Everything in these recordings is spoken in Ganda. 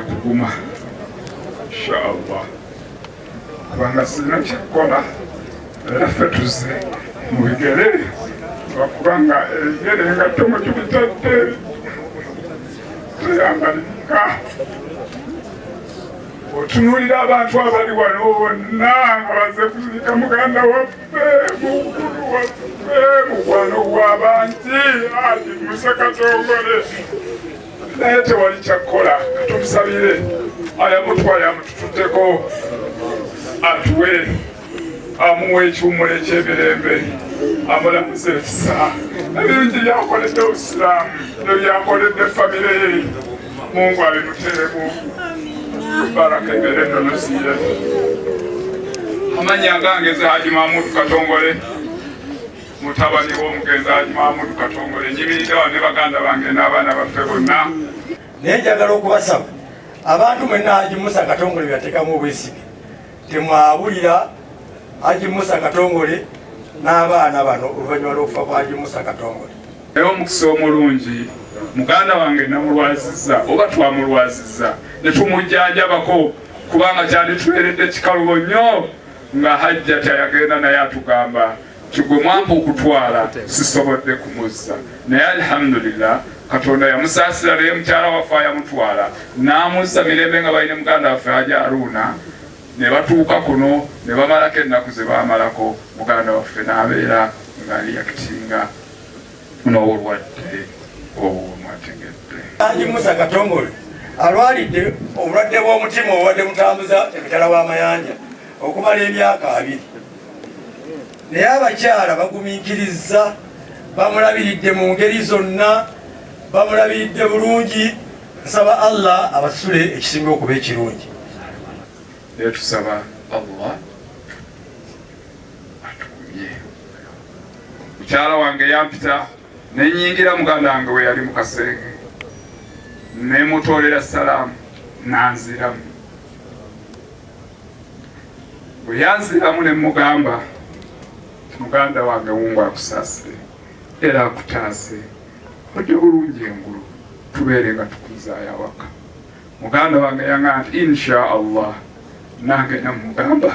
kuguma inshallah kubanga sina kyakola era ffe tuze mu bigere bakubanga ebigere nga tomo tubitadde tuyambalika otunuulira abantu abali wano bonna nga baze kuzika muganda waffe mukulu waffe mukwano gw'abangi ati Musa Katongole naye tewali kyakola tumusabire ayamutwala amututuddeko atuwe amuwe ekiwummulo eky'emirembe amulamuze ekisa ebirungi byakoledde obusiraamu nebyakoledde famire ye Mungu abimuteremu baraka ebere ennonoziye amanya gangeze Haji Mahmud Katongole mutabani w'omugenzi Haji Mahmud Katongole nyimirira ne baganda bange n'abaana baffe bonna naye njagala okubasaba abantu mwenna Haji Musa Katongole byateekamu obwesige temwabulira Haji Musa Katongole n'abaana bano oluvannyuma lw'okufa kwa Haji Musa Katongole. Naye omukisa omulungi muganda wange namulwazizza oba twamulwazizza ne tumujjanjabako kubanga kyandituweredde kikalubo nnyo nga hajja tayagenda naye atugamba kigwe mwampa okutwala sisobodde kumuzza naye alhamdulillah Katonda yamusaasira naye mukyala waffe yamutwala n'amuzza mirembe nga balina muganda waffe Haji Aruna ne batuuka kuno ne bamalako ennaku ze baamalako muganda waffe n'abeera ng'ali yakitinga n'obulwadde obumwategedde. Haji Musa Katongole alwalidde obulwadde bw'omutima obulwadde mutambuza emitala w'amayanja okumala emyaka 2 naye abakyala bagumiikiriza bamulabiridde mu ngeri zonna bamulabiridde bulungi. Nsaba Allah abasule ekisinga okuba ekirungi. Naye tusaba Allah atukumye. Mukyala wange yampita nenyingira muganda wange we yali mu kasenge nemutoolera salaamu nanziramu. Bwe yanziramu ne mugamba muganda wange wungu akusaasire era akutaase ojja bulungi engulu tubeere nga tukuzaayo awaka. Muganda wange yaŋŋamba nti insha Allah nange namugamba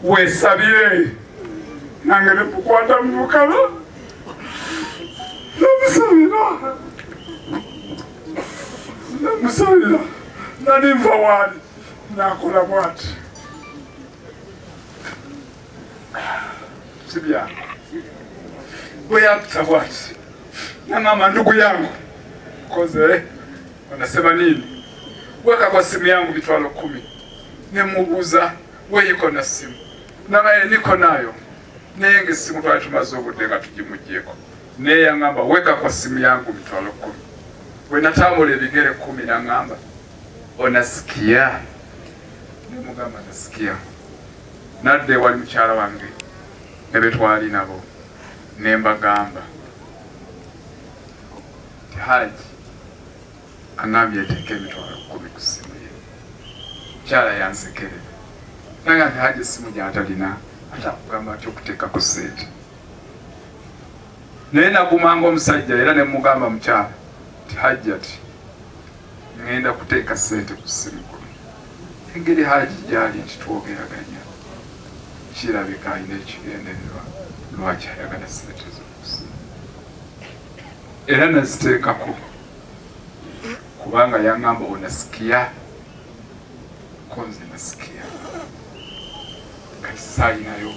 weesabire nange nemukwata mu bukala namusabira naninva waali nakola bwati sibyange bwe yampita bwati naŋŋamba ndugu yangu koze wanasema nini, weka kwa simu yangu mitwalo 10. Nemubuuza weeyiko na simu namaye niko nayo naye ng'essimu twali tumaze obudde nga tugimugyeko naye yaŋŋamba weka kwa simu yangu mitwalo 10. Bwe natambula ebigere 10 naŋŋamba onasikia? Nemugamba nasikia. Nadde wali mukyala wange ne be twali nabo ne mbagamba ti Haji aŋŋambye eteeka emitwalo 10 ku simu ye. Mukyala yansekerera naye ati Haji essimu gy'atalina atakugamba ati okuteeka ku ssente. Naye nagumanga omusajja era ne mugamba mukyala ti Haji ati ŋŋenda kuteeka ssente ku ssimu kuno. Engeri Haji gy'ali nti twogeraganya kirabika alina ekigendererwa lwaki ayagala ssente z'okusimu era naziteekako kubanga yaŋŋamba onasikia ko nze nasikia kati saalinayo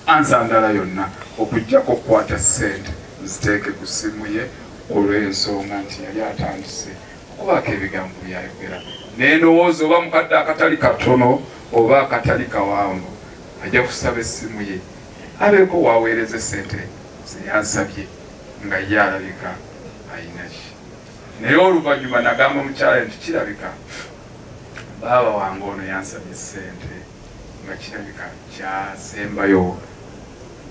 ansa ndala yonna okuggyako okukwata ssente nziteeke ku ssimu ye olw'ensonga nti yali atandise okubaako ebigambo byayogera naye ndowooza oba mukadde akatali katono oba akatali kawanvu ajja kusaba essimu ye abeeko waaweereza essente zeyansabye nga ye alabika ayinaki. Naye oluvannyuma nagamba mukyala nti kirabika baaba wange ono yansabye ssente nga kirabika kyasembayo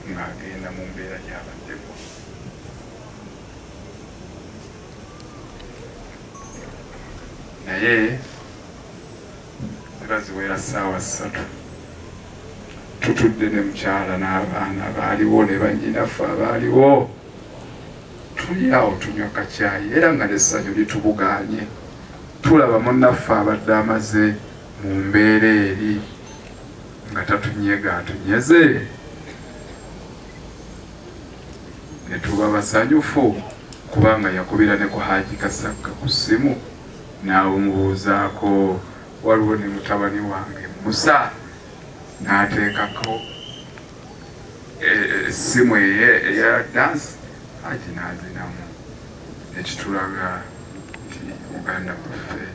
ng'agenda mu mbeera gy'abaddemu. Naye zibaziwera ssaawa 3 tutudde ne mukyala n'abaana baaliwo ne bannyinaffe abaaliwo tuli awo tunywa kacyayi era nga n'essanyu litubuganye tulaba munnaffe abadde amaze mu mbeera eri nga tatunyega atunyeze, ne tuba basanyufu kubanga yakubira ne ku Haji Kasagga ku ssimu n'amubuuzaako, waliwo ne mutabani wange Musa n'ateekako essimu eya dansi, Haji n'azinamu. Ekitulaga nti Uganda waffe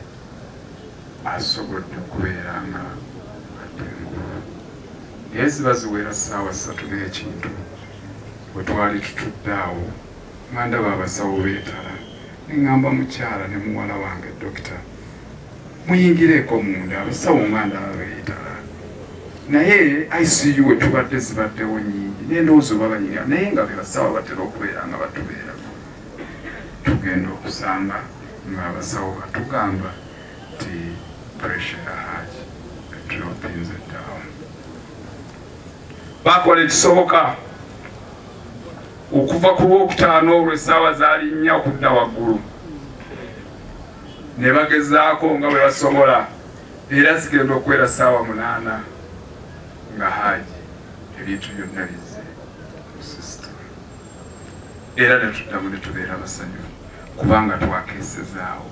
asobodde okubeera nga addengulu. Naye ziba ziwera ssaawa 3 n'ekintu bwe twali tutudde awo nga ndaba abasawo beetala, ne ŋŋamba mukyala ne muwala wange dokita, muyingireeko munda, abasawo nga ndaba beetala. Naye ICU we tubadde zibaddewo nnyingi, n'endowooza oba banyingira, naye nga be basawo batera okubeera nga batubeerako. Tugenda okusanga ng'abasawo batugamba nti pressure ya Haji etulopinze down. Bakola ekisoboka okuva ku Lwokutaano olwo essaawa zaali 4 okudda waggulu, ne bagezaako nga bwe basobola, era zigenda okuwera ssaawa 8 nga Haji ebintu byonna bizze mu system. Era ne tuddamu ne tubeera basanyufu kubanga twakeesezaawo,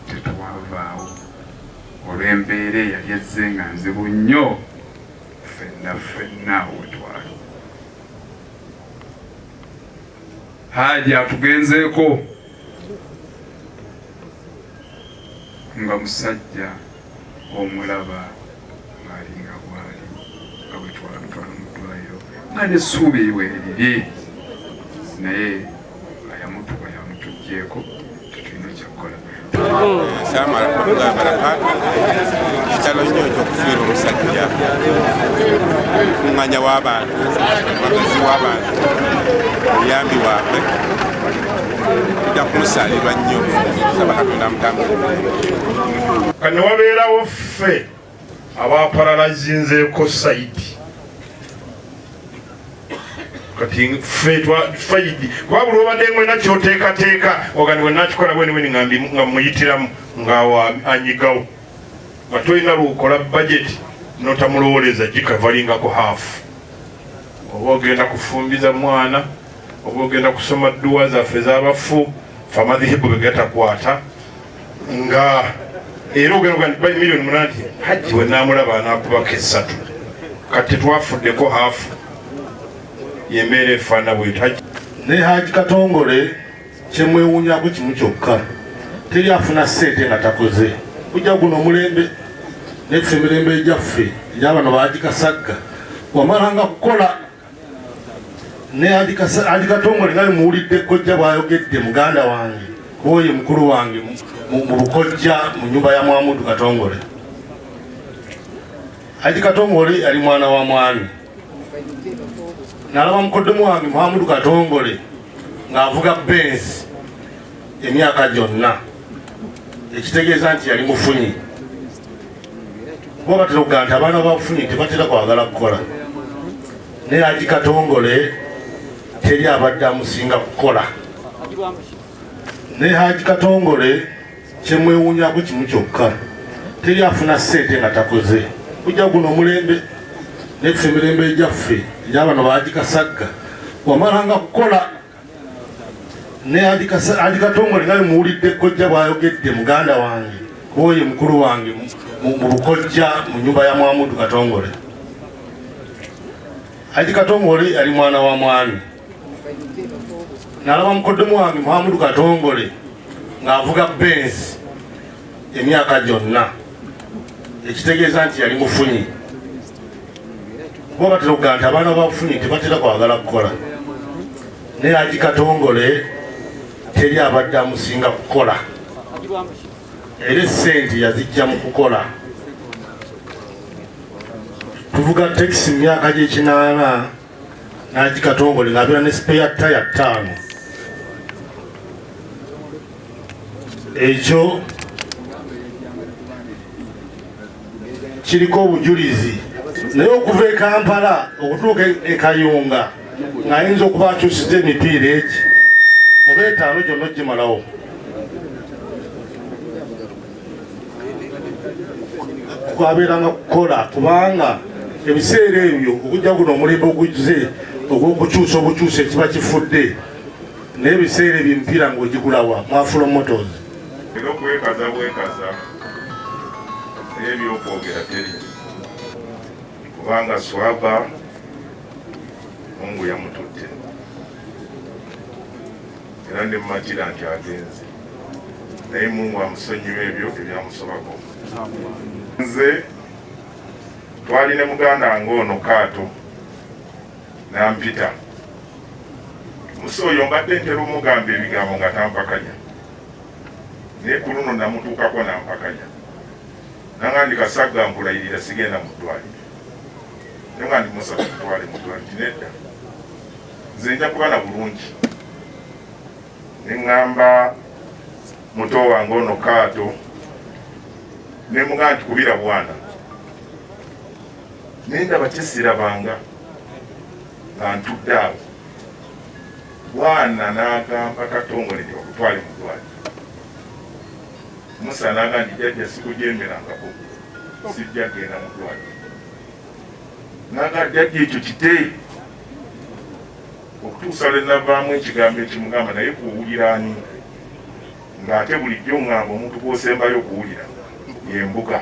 tetwavaawo olw'embeera eyali ezze nga nzibu nnyo ffenna we twali. Haji atugenzeeko nga musajja omulaba ng'alinga bwali nga bwe twamutwala mu ddwaliro nga n'essuubi eriwe eriri, naye ayamutuwa yamutuggyeko, tetulina kyakukola. Samara kugamba lakaatu kitalo nnyo ekyokufiirwa omusajja, okuŋŋanya w'abantu, amagezi w'abantu, obuyambi bwabwe, ojja kumusalirwa nnyo. Saba Katonda amutambulire. Kano wabeerawo ffe abaparalazinzeeko Saidi, kati ffe Faidi kuba buli obadde ngwena kyoteekateeka ogani bwe nakikola bweni nga muyitiramu ng'awo anyigawo, nga tolina lwokola bajeti notamulowoleza gikavalingako haafu. Oba ogenda kufumbiza mwana, oba ogenda kusoma dduwa zaffe z'abafu, fe amadhihibu be gatakwata, nga era ogenda nti $8 million Haji we naamulaba anaakubako 3, kati tetwafuddeko haafu. Yembeera efaana bwetyo. Ne Haji Katongole kyemwewuunyako kimu kyokka, teri afuna ssente nga takoze. Kujja guno omulembe neffe emirembe egyaffe egy'abano ba Haji Kasagga wamalanga kukola. Ne Haji Katongole nga muwulidde kojja bw'ayogedde, muganda wange oyo mukulu wange mu bukojja mu nnyumba ya Mwamudu Katongole. Haji Katongole yali mwana wa mwami. Nalaba mukoddomu wange Mwamudu Katongole ng'avuga Benz emyaka gyonna, ekitegeeza nti yali mufunyi. Kuba batera okugamba nti abaana bafunyi tebatera kwagala kukola. Ne Haji Katongole teri abadde amusinga kukola. Ne Haji Katongole kyemwewuunyako kimu kyokka, teri afuna ssente nga takoze. Kujja guno omulembe neffe emirembe egyaffe egy'abano ba Haji Kasagga wamalanga kukola. Ne Haji Katongole nga muwulidde kojja bw'ayogedde, muganda wange oyo mukulu wange mu bukojja mu nnyumba ya Mwamudu Katongole. Haji Katongole yali mwana wa mwami. Nalaba mukoddomu wange Mwamudu Katongole ng'avuga Benz emyaka gyonna, ekitegeeza nti yali mufunyi. Kuba batera okugamba nti abaana bafunyi tebatera kwagala kukola. Ne Haji Katongole teri abadde amusinga kukola, era essente yazijja mu kukola. Tuvuga tekisi mu myaka gy'ekinaana, Haji Katongole ng'abeera ne spare taya 5. Ekyo kiriko obujulizi. Naye okuva e Kampala okutuuka e Kayunga ng'ayinza okuba akyusiza emipiira egi oba 5 gyonna ogimalawo. twabeeranga kukola kubanga ebiseera ebyo okujja guno omulembe oguze ogw'okukyusa obukyusa ekiba kifudde n'ebiseera ebyo emipiira ng'ogigulawa mwafula motors era okwekaza bwekaza ebyokwogera teri kubanga swaba Mungu yamututte era ne mmatira nti agenze naye Mungu amusonyiwa ebyo ebyamusobako. Nze twali ne muganda wange ono Kaato nampita musi oyo mbadde ntera omugamba ebigambo nga tampakanya naye ku luno namutuukako nampakanya nangandika sagga nkulayirira sigenda mu ddwaliro naye nga ndimusaba tutwale mu ddwaliro nedda nze nja kuba na bulungi ne ŋŋamba muto wange ono Kaato ne mugamba nti kubira bwana naye ndaba kyesirabanga nga ntudde awo bwana n'agamba Katongole nti okutwale mu ddwaliro Musa n'agamba nti jjajja sikujemerangako sijja genda mu ddwaliro n'agamba jjajja ekyo kiteeyi okutuusa lwe navaamu ekigambo ekimugamba naye kuwulira ani ng'ate bulijjo ŋŋamba omuntu gw'osembayo okuwulira y'embuga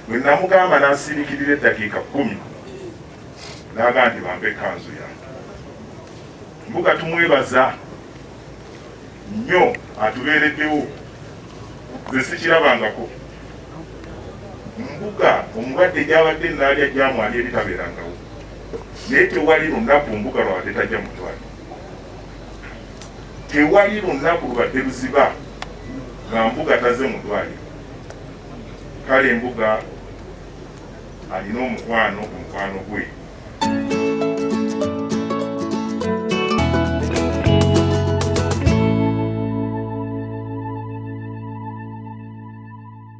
bwe namugamba n'asirikirira eddakiika 10 n'agamba nti bampe ekanzu yange mbuga tumwebaza nnyo atubeereddewo ze sikirabangako mbuga omulwadde gy'abadde naalya gyamwali ebitabeerangawo naye tewali lunaku mbuga lwabadde tajja mu ddwaliro tewali lunaku lubadde luziba nga mbuga taze mu ddwaliro kale mbuga alina omukwano ku mukwano gwe